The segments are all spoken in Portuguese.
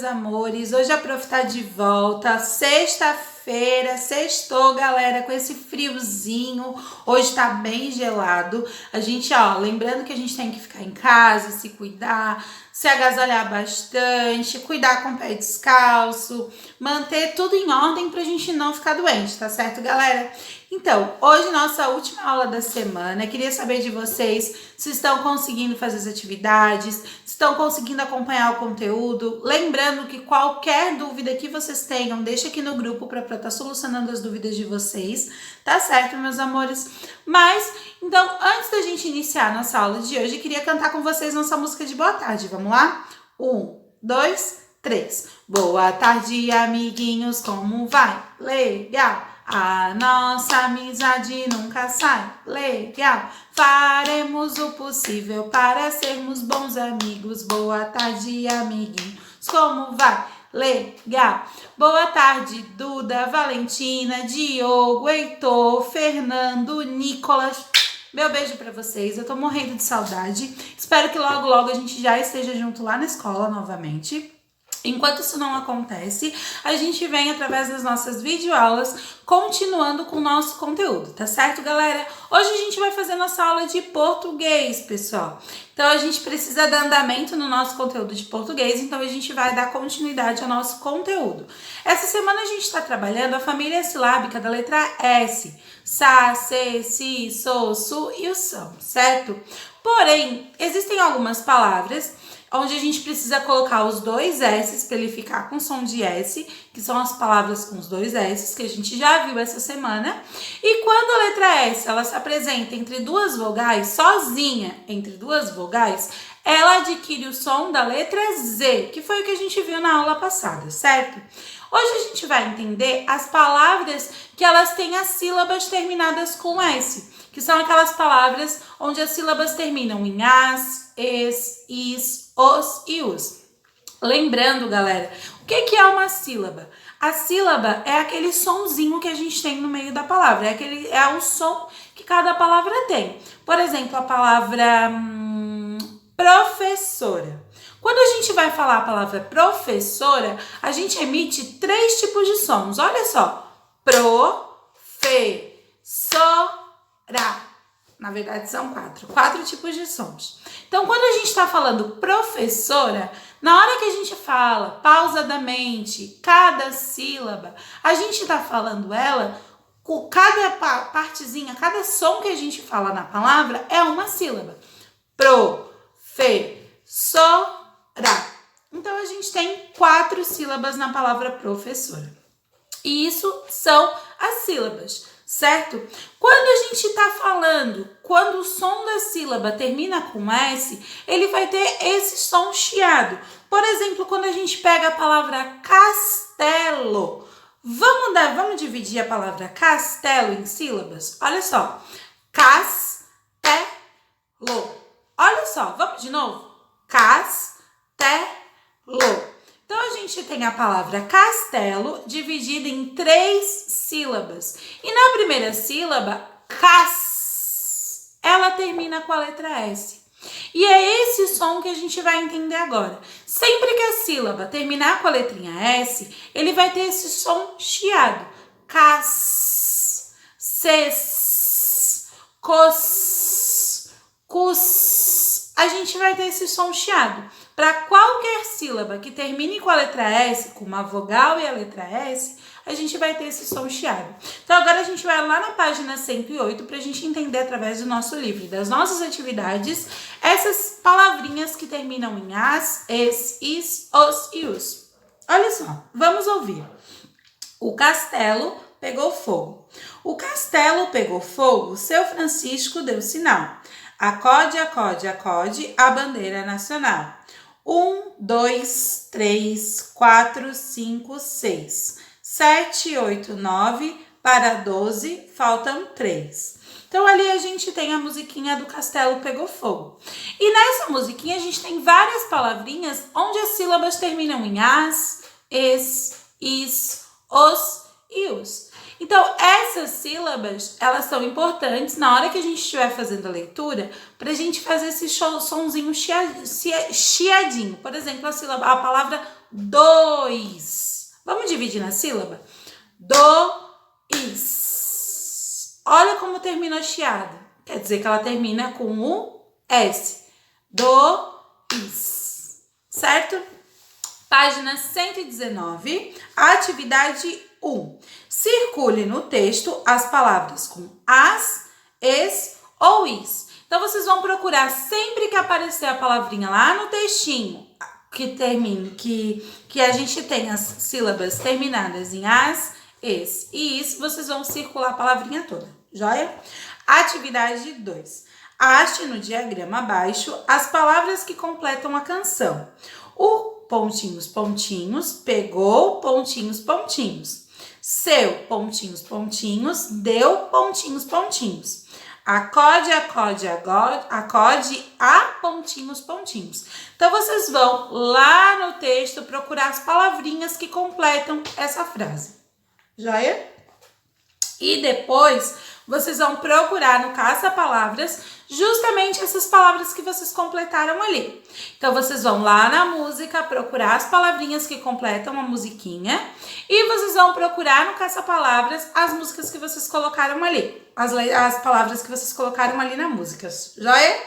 amores, hoje a Prof tá de volta, sexta-feira, sextou, galera, com esse friozinho, hoje tá bem gelado, a gente, lembrando que a gente tem que ficar em casa, se cuidar, se agasalhar bastante, cuidar com o pé descalço, manter tudo em ordem pra gente não ficar doente, tá certo, galera? Então, hoje nossa última aula da semana, queria saber de vocês se estão conseguindo fazer as atividades, se estão conseguindo acompanhar o conteúdo. Lembrando que qualquer dúvida que vocês tenham, deixa aqui no grupo para estar solucionando as dúvidas de vocês, tá certo, meus amores? Mas, então, antes da gente iniciar nossa aula de hoje, queria cantar com vocês nossa música de boa tarde, vamos lá? 1, 2, 3. Boa tarde, amiguinhos, como vai? Legal! A nossa amizade nunca sai, legal. Faremos o possível para sermos bons amigos. Boa tarde, amiguinhos, como vai? Legal. Boa tarde, Duda, Valentina, Diogo, Heitor, Fernando, Nicolas. Meu beijo pra vocês, eu tô morrendo de saudade. Espero que logo, logo a gente já esteja junto lá na escola novamente. Enquanto isso não acontece, a gente vem através das nossas videoaulas continuando com o nosso conteúdo, tá certo, galera? Hoje a gente vai fazer nossa aula de português, pessoal. Então a gente precisa dar andamento no nosso conteúdo de português, então a gente vai dar continuidade ao nosso conteúdo. Essa semana a gente está trabalhando a família silábica da letra S. Sa, se, si, so, su e o são, certo? Porém, existem algumas palavras onde a gente precisa colocar os dois S's para ele ficar com som de S, que são as palavras com os dois S's, que a gente já viu essa semana. E quando a letra S ela se apresenta entre duas vogais, sozinha entre duas vogais, ela adquire o som da letra Z, que foi o que a gente viu na aula passada, certo? Hoje a gente vai entender as palavras que elas têm as sílabas terminadas com S, que são aquelas palavras onde as sílabas terminam em as, es, is, os e os. Lembrando, galera, o que é uma sílaba? A sílaba é aquele sonzinho que a gente tem no meio da palavra, é o som que cada palavra tem. Por exemplo, a palavra professora. Quando a gente vai falar a palavra professora, a gente emite 3 tipos de sons. Olha só, na verdade são 4 tipos de sons. Então, quando a gente está falando professora, na hora que a gente fala pausadamente cada sílaba, a gente está falando ela, cada partezinha, cada som que a gente fala na palavra é uma sílaba. Professora. Então, a gente tem 4 sílabas na palavra professora. E isso são as sílabas, certo? Quando a gente está falando, quando o som da sílaba termina com S, ele vai ter esse som chiado. Por exemplo, quando a gente pega a palavra castelo, vamos dividir a palavra castelo em sílabas? Olha só, castelo. Olha só, vamos de novo? Castelo. Então, a gente tem a palavra castelo dividida em 3 sílabas. E na primeira sílaba, ela termina com a letra S. E é esse som que a gente vai entender agora. Sempre que a sílaba terminar com a letrinha S, ele vai ter esse som chiado. Cas, ses, cos, cus. A gente vai ter esse som chiado. Para qualquer sílaba que termine com a letra S, com uma vogal e a letra S, a gente vai ter esse som chiado. Então, agora a gente vai lá na página 108 para a gente entender através do nosso livro, das nossas atividades, essas palavrinhas que terminam em as, es, is, os e os. Olha só, vamos ouvir. O castelo pegou fogo. O castelo pegou fogo, seu Francisco deu sinal. Acode, acode, acode, a bandeira nacional. 1, 2, 3, 4, 5, 6, 7, 8, 9, para 12, faltam 3. Então, ali a gente tem a musiquinha do Castelo Pegou Fogo. E nessa musiquinha a gente tem várias palavrinhas onde as sílabas terminam em as, es, is, os e os. Então, essas sílabas, elas são importantes na hora que a gente estiver fazendo a leitura, para a gente fazer esse sonzinho chiadinho. Por exemplo, a palavra dois. Vamos dividir na sílaba? Dois. Olha como termina chiada. Quer dizer que ela termina com o S. Dois. Certo? Página 119, atividade 1. Circule no texto as palavras com as, es ou is. Então, vocês vão procurar sempre que aparecer a palavrinha lá no textinho, que a gente tem as sílabas terminadas em as, es e is, vocês vão circular a palavrinha toda, joia? Atividade 2. Ache no diagrama abaixo as palavras que completam a canção. O pontinhos, pontinhos, pegou, pontinhos, pontinhos. Seu, pontinhos, pontinhos, deu, pontinhos, pontinhos. Acode, acode, acode, a, pontinhos, pontinhos. Então, vocês vão lá no texto procurar as palavrinhas que completam essa frase. Joia? E depois, vocês vão procurar no caça-palavras justamente essas palavras que vocês completaram ali. Então, vocês vão lá na música procurar as palavrinhas que completam a musiquinha e vocês vão procurar no caça-palavras as músicas que vocês colocaram ali, as palavras que vocês colocaram ali na música. Joia?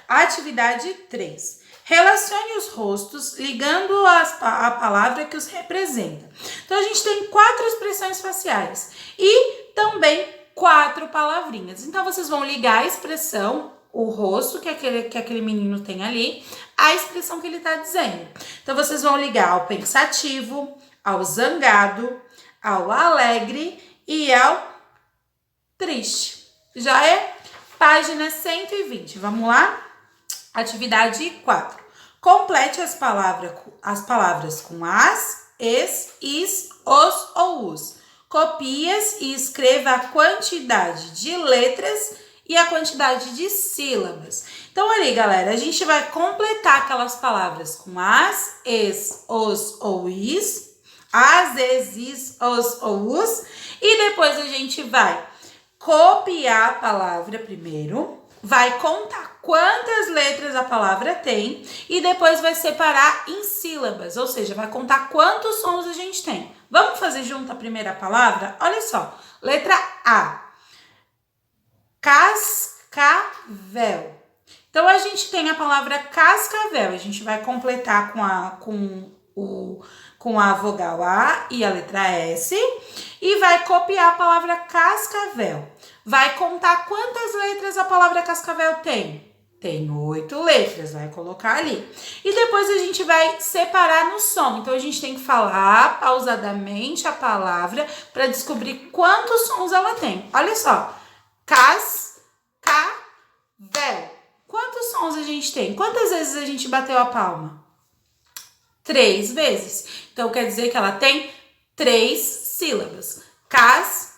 Atividade 3. Relacione os rostos ligando a palavra que os representa. Então, a gente tem 4 expressões faciais e também 4 palavrinhas. Então, vocês vão ligar a expressão, o rosto que aquele menino tem ali, a expressão que ele está dizendo. Então, vocês vão ligar ao pensativo, ao zangado, ao alegre e ao triste. Já é? Página 120. Vamos lá? Atividade 4. Complete as palavras com as, es, is, os ou os. Copie-as e escreva a quantidade de letras e a quantidade de sílabas. Então, ali, galera, a gente vai completar aquelas palavras com as, es, os ou is, as, es, is, os ou us, e depois a gente vai copiar a palavra primeiro, vai contar quantas letras a palavra tem e depois vai separar em sílabas, ou seja, vai contar quantos sons a gente tem. Vamos fazer junto a primeira palavra? Olha só, letra A, cascavel. Então, a gente tem a palavra cascavel, a gente vai completar com a vogal A e a letra S e vai copiar a palavra cascavel. Vai contar quantas letras a palavra cascavel tem? Tem 8 letras, vai colocar ali. E depois a gente vai separar no som. Então, a gente tem que falar pausadamente a palavra para descobrir quantos sons ela tem. Olha só, cascavel. Quantos sons a gente tem? Quantas vezes a gente bateu a palma? 3 vezes. Então, quer dizer que ela tem 3 sílabas. Cascavel.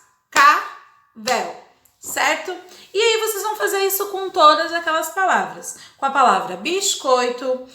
Certo? E aí, vocês vão fazer isso com todas aquelas palavras. Com a palavra biscoito,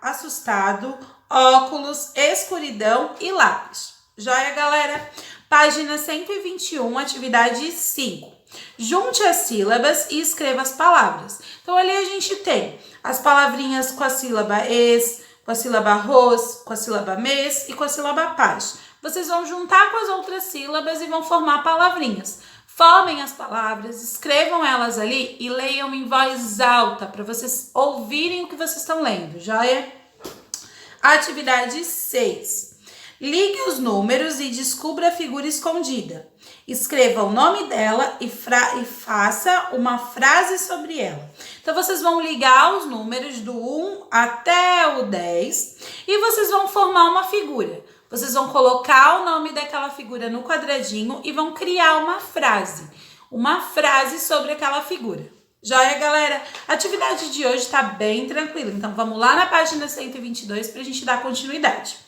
assustado, óculos, escuridão e lápis. Joia, galera? Página 121, atividade 5. Junte as sílabas e escreva as palavras. Então, ali a gente tem as palavrinhas com a sílaba es, com a sílaba ros, com a sílaba mes e com a sílaba paz. Vocês vão juntar com as outras sílabas e vão formar palavrinhas. Formem as palavras, escrevam elas ali e leiam em voz alta para vocês ouvirem o que vocês estão lendo, joia? Atividade 6. Ligue os números e descubra a figura escondida. Escreva o nome dela e faça uma frase sobre ela. Então, vocês vão ligar os números do 1 até o 10 e vocês vão formar uma figura. Vocês vão colocar o nome daquela figura no quadradinho e vão criar uma frase sobre aquela figura. Joia, galera? A atividade de hoje tá bem tranquila, então vamos lá na página 122 para a gente dar continuidade.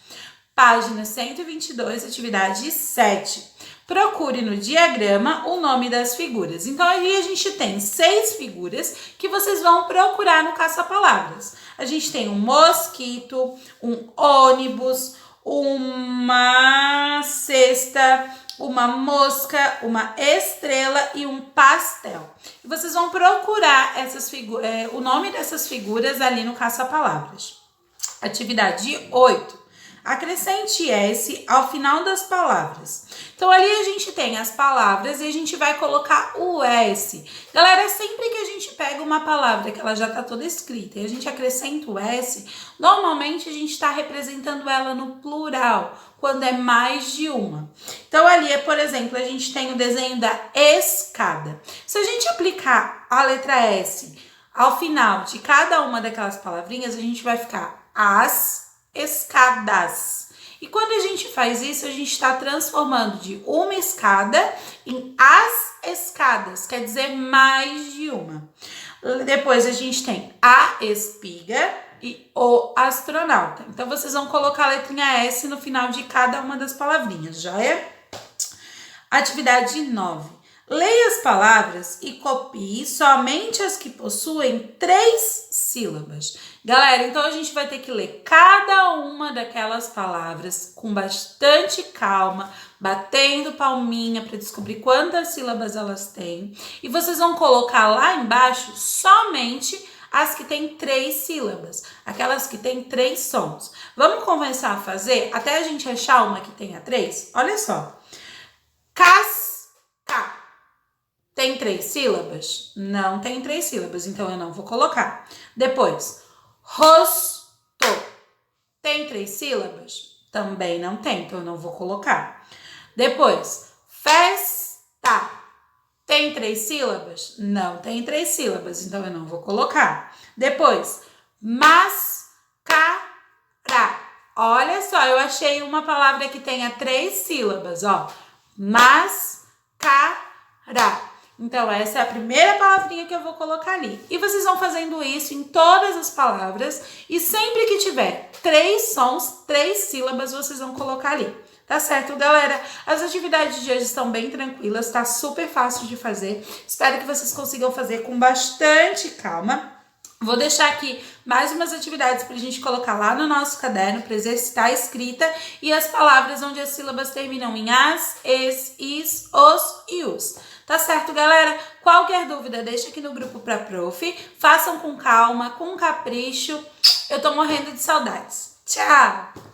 Página 122, atividade 7. Procure no diagrama o nome das figuras. Então, ali a gente tem 6 figuras que vocês vão procurar no caça-palavras. A gente tem um mosquito, um ônibus, uma cesta, uma mosca, uma estrela e um pastel. E vocês vão procurar o nome dessas figuras ali no caça-palavras. Atividade 8. Acrescente S ao final das palavras. Então, ali a gente tem as palavras e a gente vai colocar o S. Galera, sempre que a gente pega uma palavra que ela já está toda escrita e a gente acrescenta o S, normalmente a gente está representando ela no plural, quando é mais de uma. Então, ali, por exemplo, a gente tem o desenho da escada. Se a gente aplicar a letra S ao final de cada uma daquelas palavrinhas, a gente vai ficar as escadas. E quando a gente faz isso, a gente está transformando de uma escada em as escadas, quer dizer mais de uma. Depois a gente tem a espiga e o astronauta. Então vocês vão colocar a letrinha S no final de cada uma das palavrinhas, joia? Atividade 9. Leia as palavras e copie somente as que possuem 3 sílabas. Galera, então a gente vai ter que ler cada uma daquelas palavras com bastante calma, batendo palminha para descobrir quantas sílabas elas têm. E vocês vão colocar lá embaixo somente as que têm 3 sílabas, aquelas que têm 3 sons. Vamos começar a fazer até a gente achar uma que tenha 3? Olha só. Casca. Tem 3 sílabas? Não tem 3 sílabas, então eu não vou colocar. Depois, rosto. Tem 3 sílabas? Também não tem, então eu não vou colocar. Depois, festa. Tem 3 sílabas? Não tem 3 sílabas, então eu não vou colocar. Depois, mascara. Olha só, eu achei uma palavra que tenha 3 sílabas, ó. Mascara. Então, essa é a primeira palavrinha que eu vou colocar ali. E vocês vão fazendo isso em todas as palavras. E sempre que tiver 3 sons, 3 sílabas, vocês vão colocar ali. Tá certo, galera? As atividades de hoje estão bem tranquilas, tá super fácil de fazer. Espero que vocês consigam fazer com bastante calma. Vou deixar aqui mais umas atividades pra gente colocar lá no nosso caderno para exercitar a escrita e as palavras onde as sílabas terminam em as, es, is, os e us. Tá certo, galera? Qualquer dúvida, deixa aqui no grupo pra prof. Façam com calma, com capricho. Eu tô morrendo de saudades. Tchau!